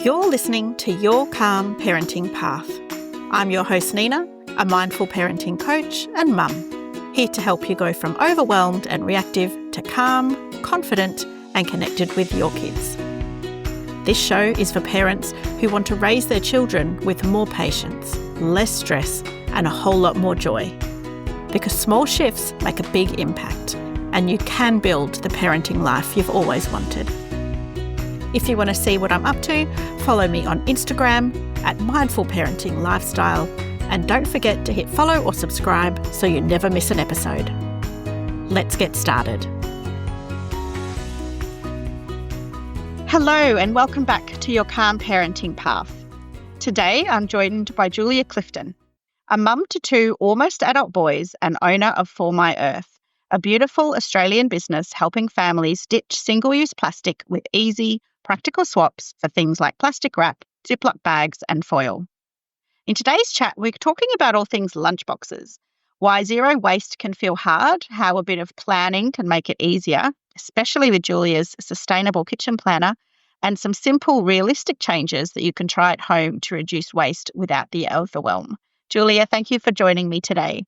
You're listening to Your Calm Parenting Path. I'm your host Nina, a mindful parenting coach and mum, here to help you go from overwhelmed and reactive to calm, confident and connected with your kids. This show is for parents who want to raise their children with more patience, less stress and a whole lot more joy. Because small shifts make a big impact and you can build the parenting life you've always wanted. If you want to see what I'm up to, follow me on Instagram at Mindful Parenting Lifestyle, and don't forget to hit follow or subscribe so you never miss an episode. Let's get started. Hello and welcome back to Your Calm Parenting Path. Today I'm joined by Julia Clifton, a mum to two almost adult boys and owner of For My Earth, a beautiful Australian business helping families ditch single-use plastic with easy, practical swaps for things like plastic wrap, Ziploc bags and foil. In today's chat, we're talking about all things lunchboxes, why zero waste can feel hard, how a bit of planning can make it easier, especially with Julia's sustainable kitchen planner, and some simple, realistic changes that you can try at home to reduce waste without the overwhelm. Julia, thank you for joining me today.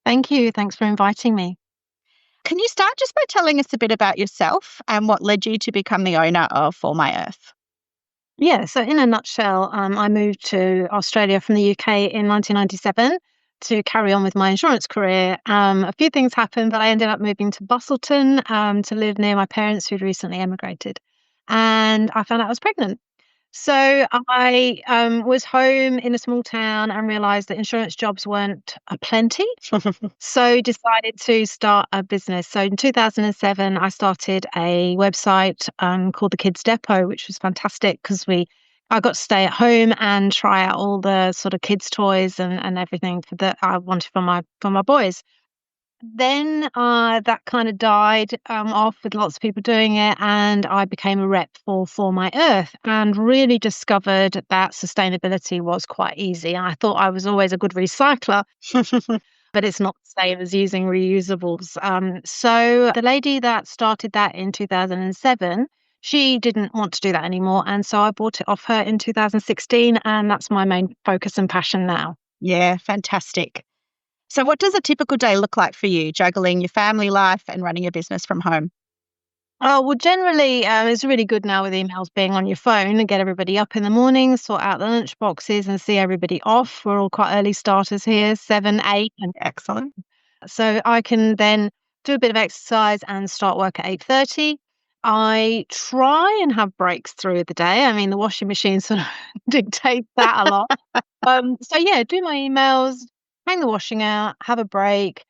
Thank you. Thanks for inviting me. Can you start just by telling us a bit about yourself and what led you to become the owner of For My Earth? Yeah, so in a nutshell, I moved to Australia from the UK in 1997 to carry on with my insurance career. A few things happened, but I ended up moving to Busselton to live near my parents who'd recently emigrated. And I found out I was pregnant. So I was home in a small town and realised that insurance jobs weren't aplenty. So decided to start a business. So in 2007, I started a website called The Kids Depot, which was fantastic because I got to stay at home and try out all the sort of kids' toys and everything that I wanted for my boys. Then that kind of died off with lots of people doing it, and I became a rep for My Earth and really discovered that sustainability was quite easy. I thought I was always a good recycler, but it's not the same as using reusables. So the lady that started that in 2007, she didn't want to do that anymore, and so I bought it off her in 2016, and that's my main focus and passion now. Yeah, fantastic. So what does a typical day look like for you, juggling your family life and running a business from home? Oh, well, generally, it's really good now with emails being on your phone and get everybody up in the morning, sort out the lunch boxes and see everybody off. We're all quite early starters here, 7, 8. And Excellent. so I can then do a bit of exercise and start work at 8:30. I try and have breaks through the day. I mean, the washing machine sort of dictates that a lot. So yeah, do my emails, hang the washing out, have a break,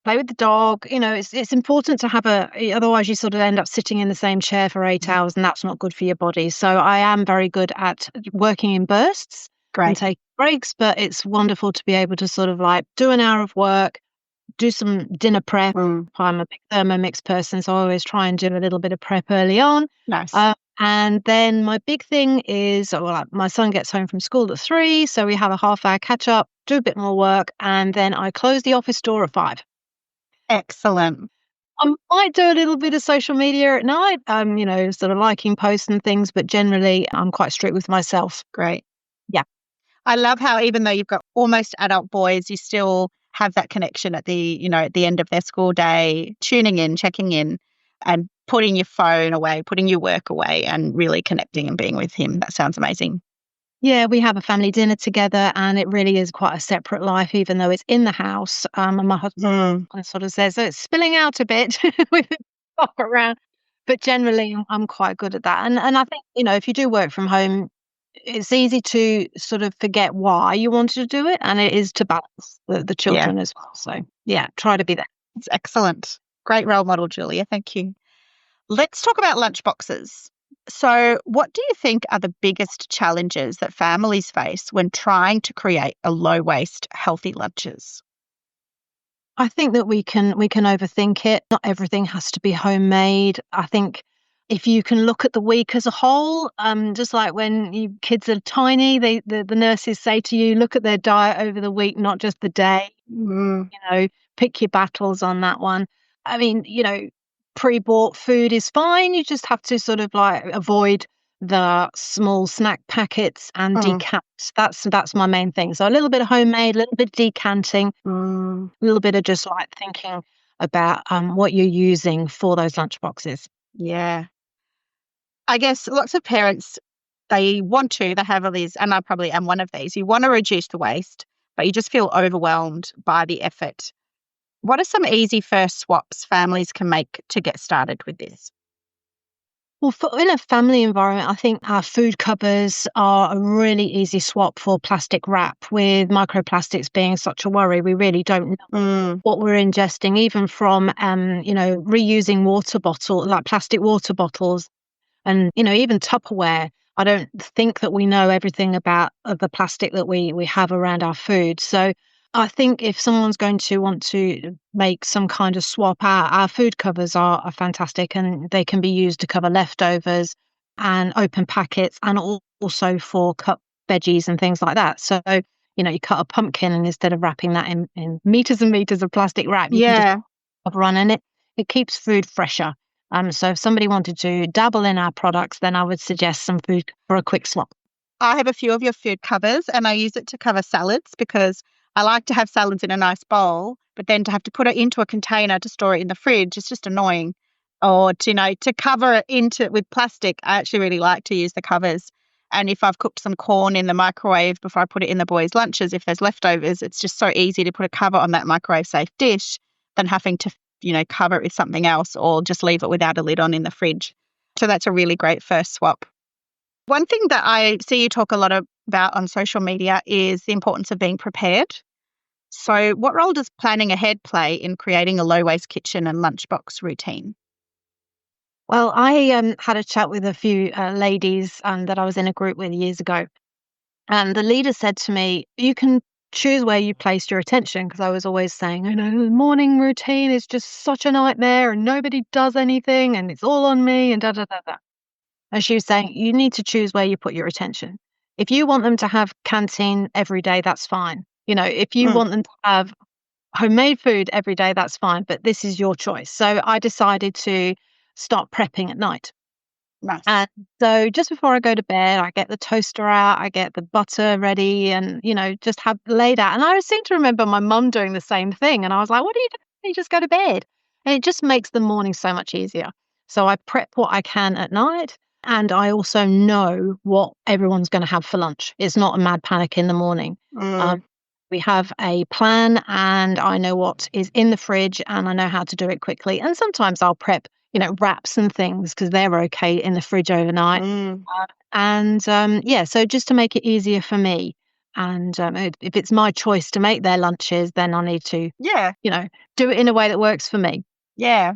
play with the dog. You know, it's important to have otherwise you sort of end up sitting in the same chair for 8 hours and that's not good for your body. So I am very good at working in bursts and take breaks, but it's wonderful to be able to sort of like do an hour of work, do some dinner prep. I'm a big Thermomix person, so I always try and do a little bit of prep early on. Nice. And then my big thing is, my son gets home from school at 3, so we have a half-hour catch-up, do a bit more work, and then I close the office door at 5. Excellent. I might do a little bit of social media at night, sort of liking posts and things, but generally I'm quite strict with myself. Great. Yeah. I love how even though you've got almost adult boys, you still have that connection at the end of their school day, tuning in, checking in and putting your phone away, putting your work away and really connecting and being with him. That sounds amazing. Yeah, we have a family dinner together and it really is quite a separate life, even though it's in the house. And my husband sort of says, it's spilling out a bit with the dog around. But generally, I'm quite good at that. And I think, if you do work from home, it's easy to sort of forget why you wanted to do it. And it is to balance the children as well. So, yeah, try to be there. It's excellent. Great role model, Julia. Thank you. Let's talk about lunchboxes. So what do you think are the biggest challenges that families face when trying to create a low-waste, healthy lunches? I think that we can overthink it. Not everything has to be homemade. I think if you can look at the week as a whole, just like when you kids are tiny, the nurses say to you, look at their diet over the week, not just the day. Pick your battles on that one. I mean, pre-bought food is fine. You just have to sort of like avoid the small snack packets and Mm. decant. That's my main thing. So a little bit of homemade, a little bit of decanting, a little bit of just like thinking about what you're using for those lunchboxes. Yeah. I guess lots of parents, they have all these, and I probably am one of these. You want to reduce the waste, but you just feel overwhelmed by the effort. What are some easy first swaps families can make to get started with this? Well, in a family environment, I think our food cupboards are a really easy swap for plastic wrap. With microplastics being such a worry, we really don't know Mm. what we're ingesting, even from reusing water bottle, like plastic water bottles, and even Tupperware. I don't think that we know everything about the plastic that we have around our food. So I think if someone's going to want to make some kind of swap, our food covers are fantastic, and they can be used to cover leftovers and open packets, and also for cut veggies and things like that. So you cut a pumpkin, and instead of wrapping that in meters and meters of plastic wrap, you can just Yeah. run in it keeps food fresher. So if somebody wanted to dabble in our products, then I would suggest some food for a quick swap. I have a few of your food covers and I use it to cover salads because I like to have salads in a nice bowl, but then to have to put it into a container to store it in the fridge is just annoying. Or to cover it into with plastic, I actually really like to use the covers. And if I've cooked some corn in the microwave before I put it in the boys' lunches, if there's leftovers, it's just so easy to put a cover on that microwave safe dish than having to, cover it with something else or just leave it without a lid on in the fridge. So that's a really great first swap. One thing that I see you talk a lot about on social media is the importance of being prepared. So, what role does planning ahead play in creating a low waste kitchen and lunchbox routine? Well, I had a chat with a few ladies that I was in a group with years ago. And the leader said to me, "You can choose where you place your attention," because I was always saying, the morning routine is just such a nightmare and nobody does anything and it's all on me and da da da da. And she was saying, "You need to choose where you put your attention. If you want them to have canteen every day, that's fine. If you Mm, want them to have homemade food every day, that's fine, but this is your choice." So I decided to start prepping at night. nice. And so just before I go to bed, I get the toaster out, I get the butter ready and, just have laid out. And I seem to remember my mum doing the same thing. And I was like, "What do you do? You just go to bed." And it just makes the morning so much easier. So I prep what I can at night. And I also know what everyone's going to have for lunch. It's not a mad panic in the morning. Um, Mm, we have a plan and I know what is in the fridge and I know how to do it quickly. And sometimes I'll prep wraps and things because they're okay in the fridge overnight. mm, Yeah, so just to make it easier for me. And if it's my choice to make their lunches, then I need to, yeah, you know, do it in a way that works for me. yeah.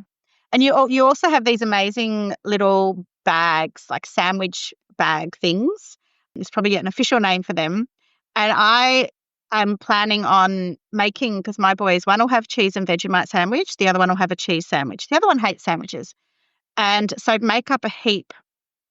And you also have these amazing little bags, like sandwich bag things. There's probably an official name for them. And I am planning on making, because my boys, one will have cheese and Vegemite sandwich, the other one will have a cheese sandwich. The other one hates sandwiches. And so make up a heap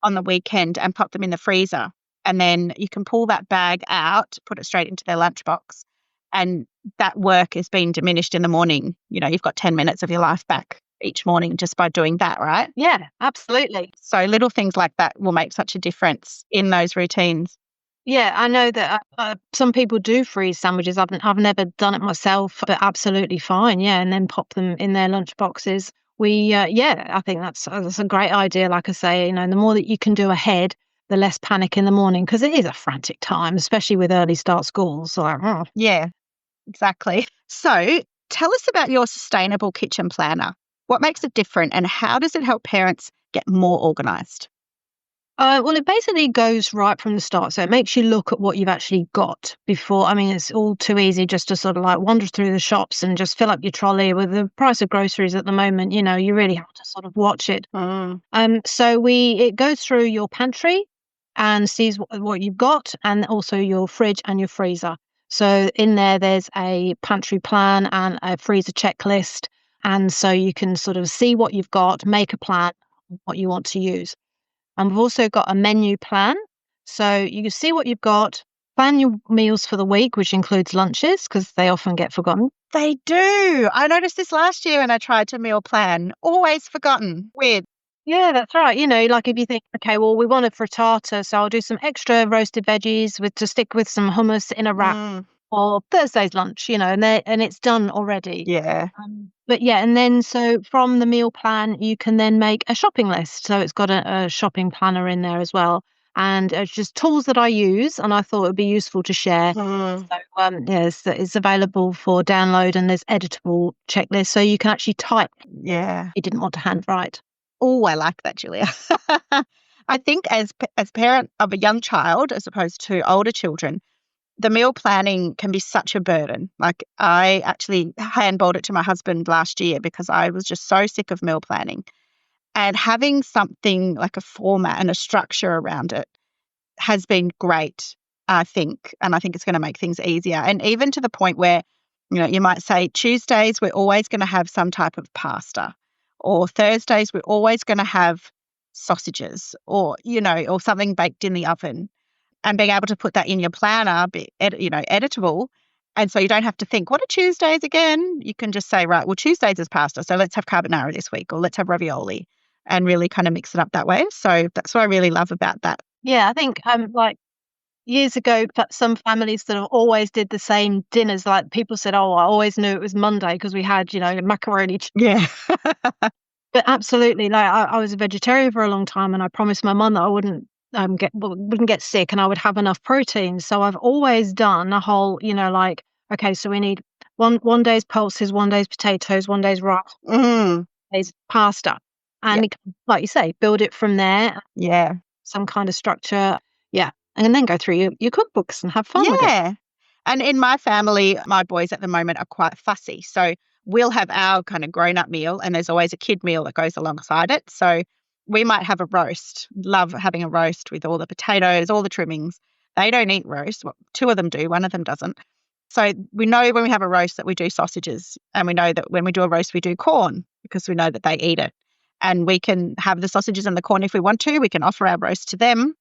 on the weekend and pop them in the freezer. And then you can pull that bag out, put it straight into their lunchbox. And that work is being diminished in the morning. You've got 10 minutes of your life back each morning just by doing that, right? Yeah, absolutely. So little things like that will make such a difference in those routines. Yeah, I know that some people do freeze sandwiches. I've never done it myself, but absolutely fine. Yeah, and then pop them in their lunch boxes. Yeah, I think that's a great idea. Like I say, the more that you can do ahead, the less panic in the morning because it is a frantic time, especially with early start schools. So like, oh. Yeah, exactly. So tell us about your sustainable kitchen planner. What makes it different and how does it help parents get more organised? Well, it basically goes right from the start. So it makes you look at what you've actually got before. I mean, it's all too easy just to sort of like wander through the shops and just fill up your trolley with the price of groceries at the moment. You really have to sort of watch it. Mm, So it goes through your pantry and sees what you've got, and also your fridge and your freezer. So in there's a pantry plan and a freezer checklist, and so you can sort of see what you've got, make a plan, what you want to use. And we've also got a menu plan. So you can see what you've got, plan your meals for the week, which includes lunches because they often get forgotten. they do. I noticed this last year when I tried to meal plan. Always forgotten. Weird. Yeah, that's right. Like if you think, okay, well, we want a frittata, so I'll do some extra roasted veggies to stick with some hummus in a wrap Mm, for Thursday's lunch, and it's done already. yeah. But yeah, and then so from the meal plan, you can then make a shopping list. So it's got a shopping planner in there as well. And it's just tools that I use, and I thought it would be useful to share. Mm, So yeah, it's available for download, and there's editable checklists, so you can actually type if yeah. you didn't want to handwrite. Oh, I like that, Julia. I think as parent of a young child, as opposed to older children, the meal planning can be such a burden. Like I actually handballed it to my husband last year because I was just so sick of meal planning. And having something like a format and a structure around it has been great, I think. And I think it's going to make things easier. And even to the point where, you might say Tuesdays, we're always going to have some type of pasta, or Thursdays, we're always going to have sausages or something baked in the oven, and being able to put that in your planner, editable. And so you don't have to think, what are Tuesdays again? You can just say, right, well, Tuesdays is pasta. So let's have carbonara this week, or let's have ravioli, and really kind of mix it up that way. So that's what I really love about that. Yeah, I think like years ago, some families that have always did the same dinners, like people said, "Oh, I always knew it was Monday because we had, macaroni." Yeah. But absolutely, like I was a vegetarian for a long time, and I promised my mum that I wouldn't get sick, and I would have enough protein. So I've always done a whole, like, okay, so we need one day's pulses, one day's potatoes, one day's rice, Mm, day's pasta, yeah. and like you say, build it from there, Yeah. some kind of structure, yeah, and then go through your cookbooks and have fun with it. Yeah. And in my family, my boys at the moment are quite fussy. So we'll have our kind of grown up meal, and there's always a kid meal that goes alongside it. So we might have a roast. Love having a roast with all the potatoes, all the trimmings. They don't eat roast. Well, two of them do, one of them doesn't. So we know when we have a roast that we do sausages, and we know that when we do a roast, we do corn because we know that they eat it. And we can have the sausages and the corn if we want to. We can offer our roast to them,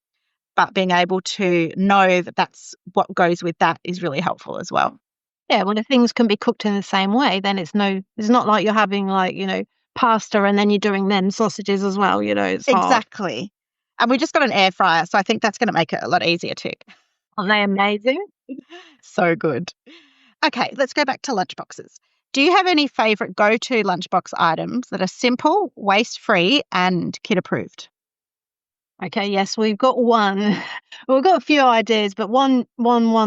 but being able to know that that's what goes with that is really helpful as well. Yeah, well, if things can be cooked in the same way, then it's not like you're having like, pasta and then you're doing then sausages as well, it's hard. Exactly. And we just got an air fryer, so I think that's going to make it a lot easier too. Aren't they amazing? So good. Okay, let's go back to lunchboxes. Do you have any favorite go-to lunchbox items that are simple, waste-free, and kid approved? Okay, yes, we've got one. Well, we've got a few ideas, but one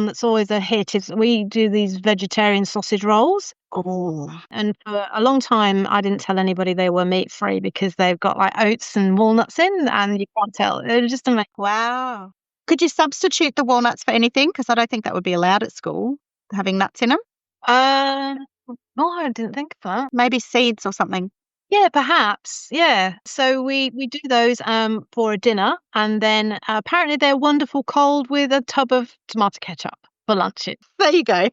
that's always a hit is we do these vegetarian sausage rolls. Oh, And for a long time, I didn't tell anybody they were meat free because they've got like oats and walnuts in, and you can't tell. They're just amazing. wow. Could you substitute the walnuts for anything? Because I don't think that would be allowed at school, having nuts in them. Um, no, I didn't think of that. Maybe seeds or something. Yeah, perhaps. Yeah. So we do those for a dinner, and then apparently they're wonderful cold with a tub of tomato ketchup for lunches. There you go.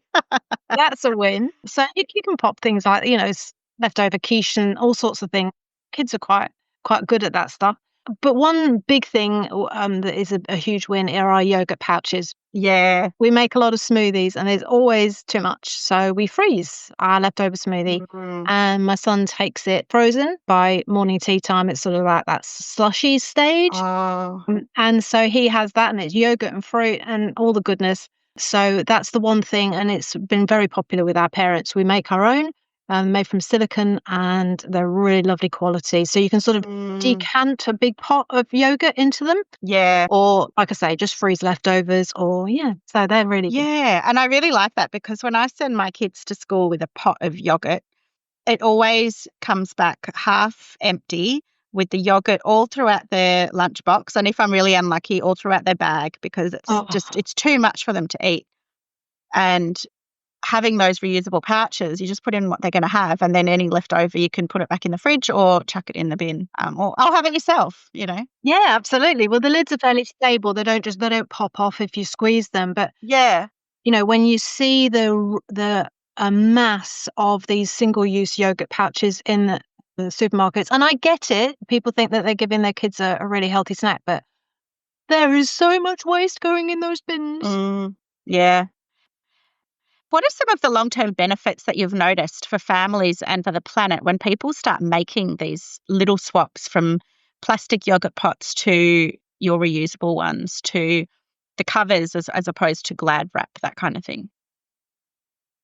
That's a win. So you can pop things like leftover quiche and all sorts of things. Kids are quite good at that stuff. But one big thing that is a huge win are our yogurt pouches. Yeah. We make a lot of smoothies and there's always too much. So we freeze our leftover smoothie Mm. and my son takes it frozen by morning tea time. It's sort of like that slushy stage. Oh, And so he has that and it's yogurt and fruit and all the goodness. So that's the one thing. And it's been very popular with our parents. We make our own, made from silicone, and they're really lovely quality. So you can sort of decant a big pot of yogurt into them. yeah. Or, like I say, just freeze leftovers or, yeah. So they're really good. Yeah. And I really like that because when I send my kids to school with a pot of yogurt, it always comes back half empty with the yogurt all throughout their lunchbox. And if I'm really unlucky, all throughout their bag because Oh, it's too much for them to eat. And having those reusable pouches, you just put in what they're going to have, and then any leftover, you can put it back in the fridge or chuck it in the bin, or I'll have it yourself. yeah, absolutely. Well, the lids are fairly stable. They don't pop off if you squeeze them. But, Yeah. when you see the a mass of these single-use yogurt pouches in the supermarkets, and I get it. People think that they're giving their kids a really healthy snack, but there is so much waste going in those bins. Yeah. What are some of the long-term benefits that you've noticed for families and for the planet when people start making these little swaps from plastic yogurt pots to your reusable ones to the covers as opposed to Glad wrap, that kind of thing?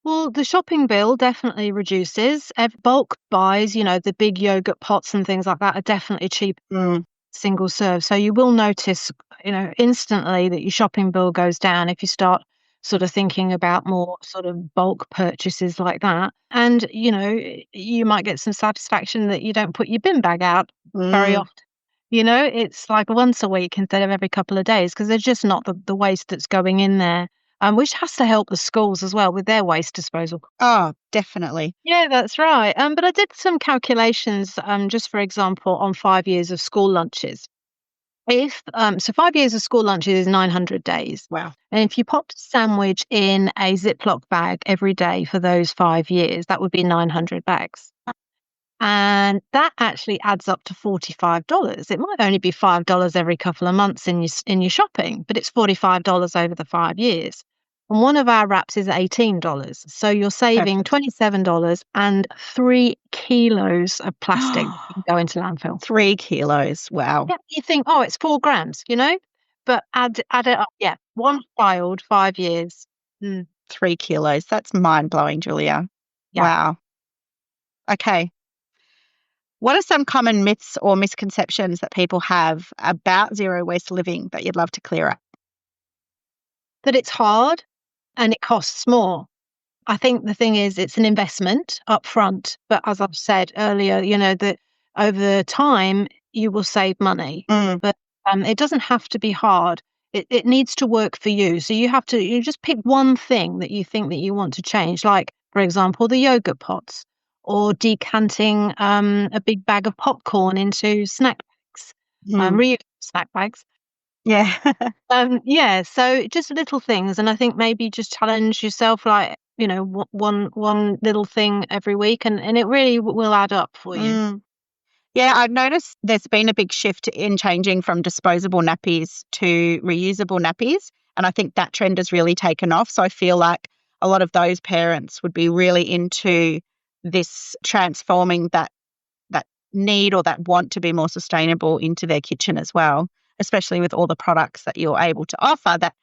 Well, the shopping bill definitely reduces. Bulk buys, the big yogurt pots and things like that are definitely cheap Mm. single serve. So you will notice, instantly that your shopping bill goes down if you start sort of thinking about more sort of bulk purchases like that. And, you might get some satisfaction that you don't put your bin bag out very Mm. often. It's like once a week instead of every couple of days because there's just not the waste that's going in there, which has to help the schools as well with their waste disposal. Oh, definitely. Yeah, that's right. But I did some calculations, just for example, on 5 years of school lunches. If so 5 years of school lunches is 900 days. Wow. And if you popped a sandwich in a Ziploc bag every day for those 5 years, that would be 900 bags. And that actually adds up to $45. It might only be $5 every couple of months in your shopping, but it's $45 over the 5 years. And one of our wraps is $18. So you're saving Perfect. $27 and 3 kilos of plastic that can go into landfill. 3 kilos. Wow. Yeah, you think, "Oh, it's 4 grams," but add it up. Yeah, 1 child, 5 years. 3 kilos. That's mind-blowing, Julia. Yeah. Wow. Okay. What are some common myths or misconceptions that people have about zero waste living that you'd love to clear up? That it's hard and it costs more. I think the thing is it's an investment upfront, but as I've said earlier, that over time you will save money. Mm. But it doesn't have to be hard. It needs to work for you. So you just pick one thing that you think that you want to change, like for example, the yogurt pots or decanting a big bag of popcorn into snack bags, Mm. reusable snack bags. Yeah. Yeah, so just little things, and I think maybe just challenge yourself, like one little thing every week, and it really will add up for you. Mm. Yeah, I've noticed there's been a big shift in changing from disposable nappies to reusable nappies. And I think that trend has really taken off. So I feel like a lot of those parents would be really into this transforming that need or that want to be more sustainable into their kitchen as well, especially with all the products that you're able to offer that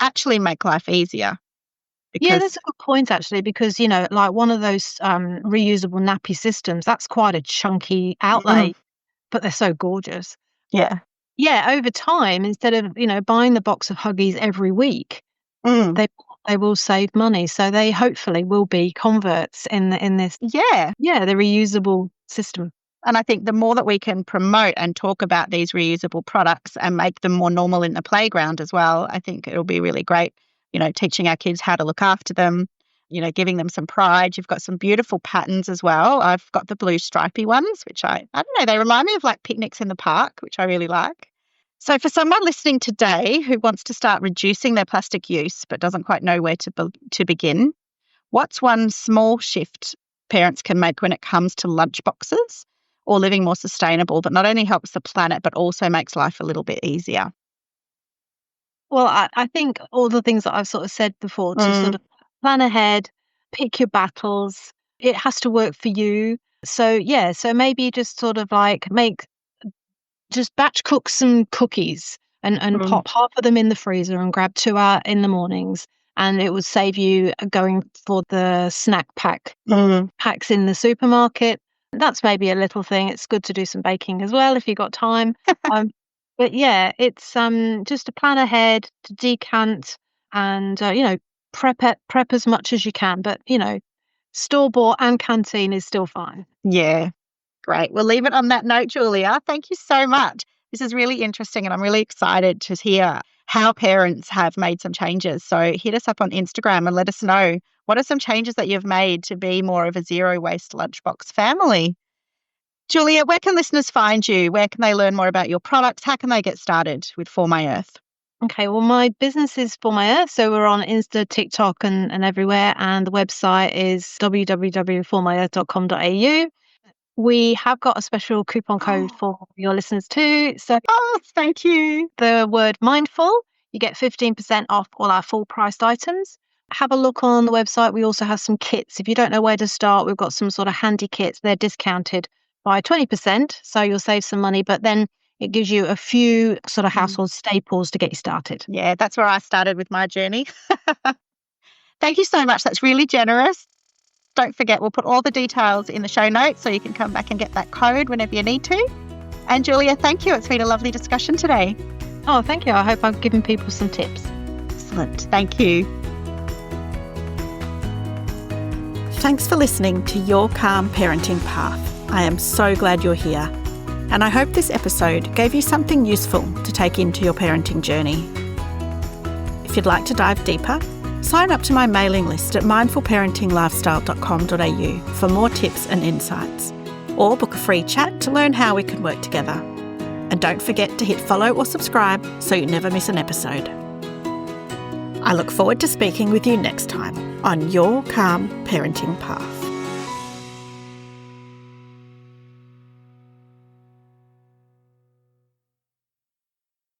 actually make life easier. Yeah, Because that's a good point actually, because like one of those reusable nappy systems, that's quite a chunky mm, outlay, but they're so gorgeous. yeah. Yeah, over time, instead of buying the box of Huggies every week, Mm, they they will save money. So they hopefully will be converts in this, yeah. yeah, the reusable system. And I think the more that we can promote and talk about these reusable products and make them more normal in the playground as well, I think it'll be really great, teaching our kids how to look after them, giving them some pride. You've got some beautiful patterns as well. I've got the blue stripy ones, which I don't know, they remind me of like picnics in the park, which I really like. So for someone listening today who wants to start reducing their plastic use but doesn't quite know where to begin, what's one small shift parents can make when it comes to lunchboxes or living more sustainable that not only helps the planet but also makes life a little bit easier? Well, I think all the things that I've sort of said before to sort Mm, of plan ahead, pick your battles. It has to work for you. So yeah, so maybe just sort of like just batch cook some cookies and mm, pop half of them in the freezer and grab 2 out in the mornings, and it would save you going for the snack mm. packs in the supermarket. That's maybe a little thing. It's good to do some baking as well if you've got time. Um, but yeah, it's just to plan ahead, to decant, and prep as much as you can. But store bought and canteen is still fine. Yeah, great. We'll leave it on that note, Julia. Thank you so much. This is really interesting and I'm really excited to hear how parents have made some changes. So hit us up on Instagram and let us know what are some changes that you've made to be more of a zero waste lunchbox family. Julia, where can listeners find you? Where can they learn more about your products? How can they get started with For My Earth? Okay, well, my business is For My Earth, so we're on Insta, TikTok, and everywhere. And the website is www.formyearth.com.au. We have got a special coupon code for your listeners too. So Oh, thank you. the word mindful, you get 15% off all our full priced items. Have a look on the website. We also have some kits. If you don't know where to start, we've got some sort of handy kits. They're discounted by 20%. So you'll save some money, but then it gives you a few sort of household staples to get you started. Yeah, that's where I started with my journey. Thank you so much. That's really generous. Don't forget, we'll put all the details in the show notes so you can come back and get that code whenever you need to. And Julia, thank you. It's been a lovely discussion today. Oh, thank you. I hope I've given people some tips. Excellent. Thank you. Thanks for listening to Your Calm Parenting Path. I am so glad you're here. And I hope this episode gave you something useful to take into your parenting journey. If you'd like to dive deeper, sign up to my mailing list at mindfulparentinglifestyle.com.au for more tips and insights, or book a free chat to learn how we can work together. And don't forget to hit follow or subscribe so you never miss an episode. I look forward to speaking with you next time on Your Calm Parenting Path.